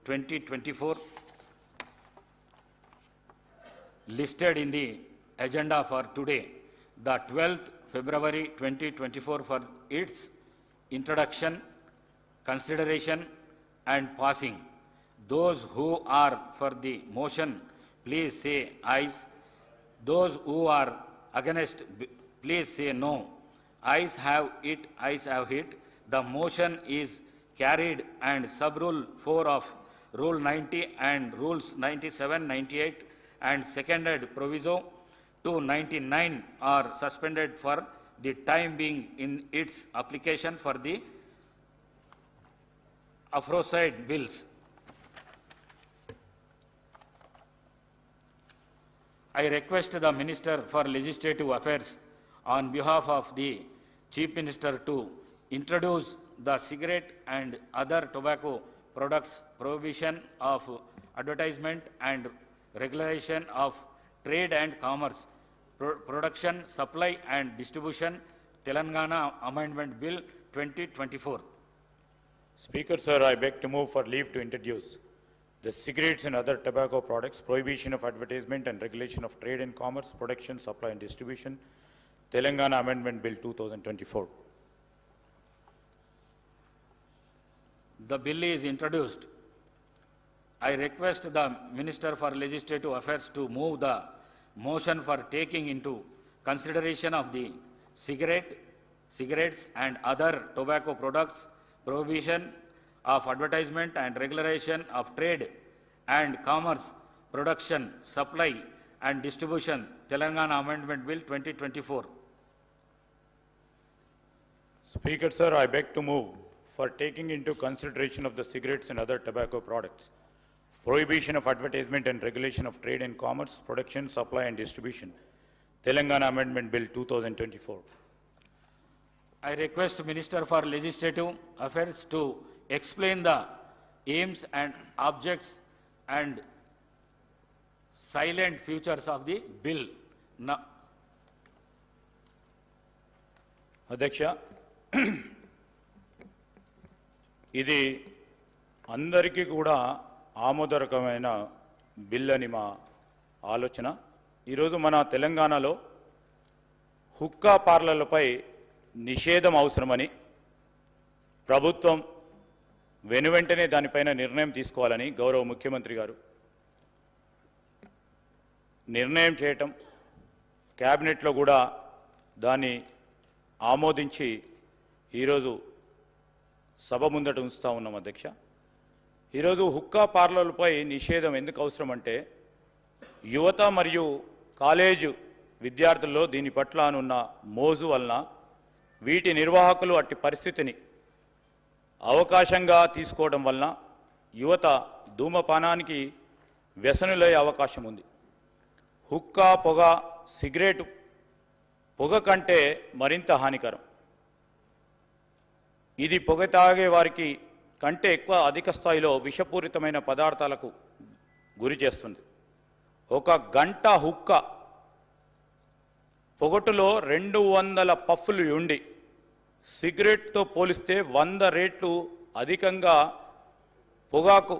2024 listed in the agenda for today, the 12th February 2024, for its introduction, consideration and passing. Those who are for the motion, please say ayes. Those who are against, please say no. Ayes have it, ayes have it. The motion is carried, and sub-rule 4 of Rule 90 and Rules 97, 98 and seconded proviso 299 are suspended for the time being in its application for the aforesaid bills. I request the Minister for Legislative Affairs on behalf of the Chief Minister to introduce the cigarette and other tobacco products prohibition of advertisement and regulation of trade and commerce, production, supply and distribution, Telangana Amendment Bill 2024. Speaker, sir, I beg to move for leave to introduce the cigarettes and other tobacco products, prohibition of advertisement and regulation of trade and commerce, production, supply and distribution, Telangana Amendment Bill 2024. The bill is introduced. I request the Minister for Legislative Affairs to move the motion for taking into consideration of the cigarettes and other tobacco products, prohibition of advertisement and regulation of trade and commerce, production, supply and distribution, Telangana Amendment Bill 2024. Speaker, sir, I beg to move for taking into consideration of the cigarettes and other tobacco products, prohibition of advertisement and regulation of trade and commerce, production, supply and distribution, Telangana Amendment Bill 2024. I request Minister for Legislative Affairs to explain the aims and objects and silent features of the bill. Now, Adhyaksha, ఇది అందరికీ కూడా ఆమోదకరమైన bill అని మా ఆలోచన. ఈరోజు మన తెలంగాణలో హుక్కా పార్లర్లపై నిషేధం అవసరమని ప్రభుత్వం వెనువెంటనే దానిపైన నిర్ణయం తీసుకోవాలని గౌరవ ముఖ్యమంత్రి గారు నిర్ణయం చేయటం, క్యాబినెట్లో కూడా దాన్ని ఆమోదించి ఈరోజు సభ ముందట ఉంచుతా ఉన్నాం. అధ్యక్ష, ఈరోజు హుక్కా పార్లర్లపై నిషేధం ఎందుకు అవసరం అంటే, యువత మరియు కాలేజు విద్యార్థుల్లో దీని పట్ల ఉన్న మోజు వలన వీటి నిర్వాహకులు అట్టి పరిస్థితిని అవకాశంగా తీసుకోవడం వలన యువత ధూమపానానికి వ్యసనులయ్యే అవకాశం ఉంది. హుక్కా పొగ, సిగరెట్ పొగ కంటే మరింత హానికరం. ఇది పొగ తాగే వారికి కంటే ఎక్కువ అధిక స్థాయిలో విషపూరితమైన పదార్థాలకు గురి చేస్తుంది. ఒక గంట హుక్క పొగటులో 200 పఫ్ఫులు ఉండి సిగరెట్తో పోలిస్తే 100 రెట్లు అధికంగా పొగాకు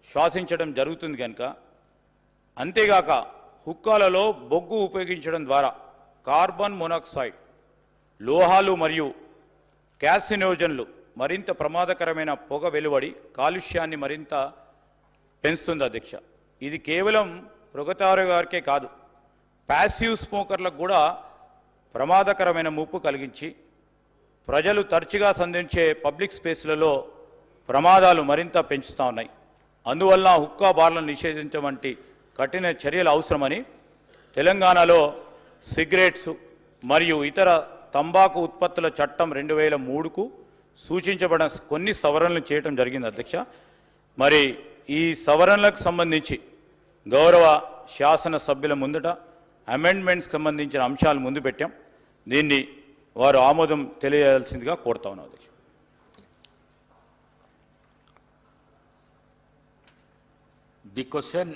శ్వాసించడం జరుగుతుంది కనుక, అంతేగాక హుక్కాలలో బొగ్గు ఉపయోగించడం ద్వారా కార్బన్ మోనాక్సైడ్, లోహాలు మరియు క్యాసినోజన్లు మరింత ప్రమాదకరమైన పొగ వెలువడి కాలుష్యాన్ని మరింత పెంచుతుంది. అధ్యక్ష, ఇది కేవలం పొగతారు వారికే కాదు, ప్యాసివ్ స్మోకర్లకు కూడా ప్రమాదకరమైన ముప్పు కలిగించి ప్రజలు తరచుగా సంధించే పబ్లిక్ స్పేస్లలో ప్రమాదాలు మరింత పెంచుతూ ఉన్నాయి. అందువల్ల హుక్కా బార్లను నిషేధించడం వంటి కఠిన చర్యలు అవసరమని తెలంగాణలో సిగరెట్స్ మరియు ఇతర తంబాకు ఉత్పత్తుల చట్టం 2003కు సూచించబడిన కొన్ని సవరణలు చేయడం జరిగింది. అధ్యక్ష, మరి ఈ సవరణలకు సంబంధించి గౌరవ శాసన సభ్యుల ముందట అమెండ్మెంట్స్కి సంబంధించిన అంశాలు ముందు పెట్టాం. దీన్ని వారు ఆమోదం తెలియజేయాల్సిందిగా కోరుతా ఉన్నాం. అధ్యక్ష, the question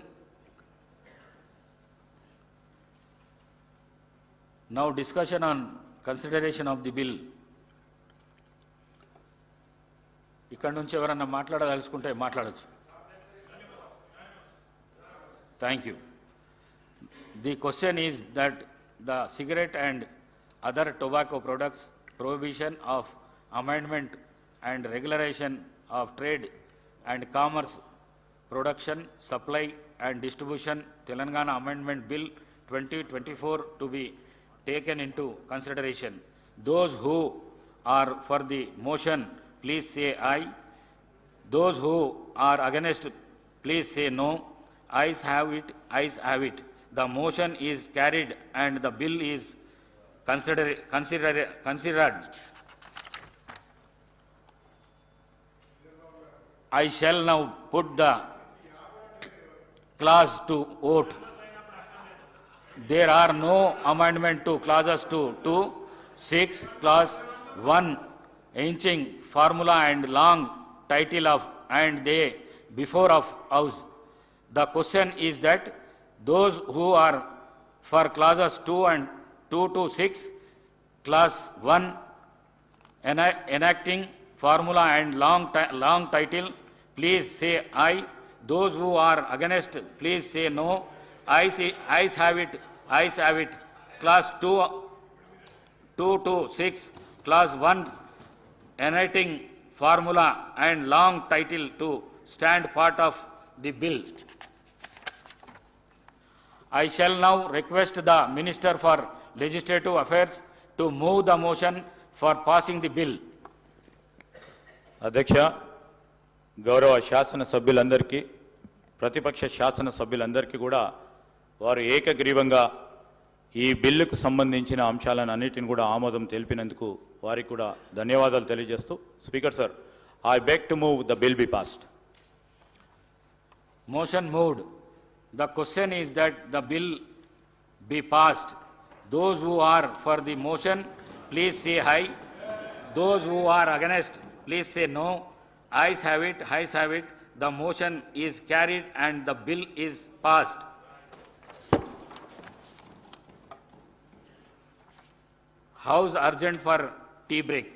now, discussion on consideration of the bill. ఇక్కడ నుంచి ఎవరన్నా మాట్లాడదలుచుకుంటే మాట్లాడచ్చు. Thank you. The question is that the cigarette and other tobacco products prohibition of amendment and regulation of trade and commerce, production, supply and distribution, Telangana Amendment Bill 2024 to be taken into consideration. Those who are for the motion, please say aye. Those who are against, please say no. Ayes have it, ayes have it. The motion is carried and the bill is considered. I shall now put the clause to vote. There are no amendment to clauses 2, 6, clause 1, ancient formula and long title of and they before of house. The question is that those who are for clauses 2 and 2 to 6, clause 1, enacting formula and long title, please say aye. Those who are against, please say no. Ayes have it, ayes have it. Clause 2 to 6, clause 1, enacting formula and long title to stand part of the bill. I shall now request the Minister for Legislative Affairs to move the motion for passing the bill. అధ్యక్ష, గౌరవ శాసన సభ్యులందరికీ ప్రతిపక్ష శాసన సభ్యులందరికీ కూడా వారు ఏకగ్రీవంగా ఈ బిల్లుకు సంబంధించిన అంశాలను అన్నిటిని కూడా ఆమోదం తెలిపినందుకు వారికి కూడా ధన్యవాదాలు తెలియజేస్తూ, speaker sir, I beg to move the bill be passed. Motion moved. The question is that the bill be passed. Those who are for the motion, please say aye. Those who are against, please say no. Ayes have it, ayes have it. The motion is carried and the bill is passed. House urgent for tea break.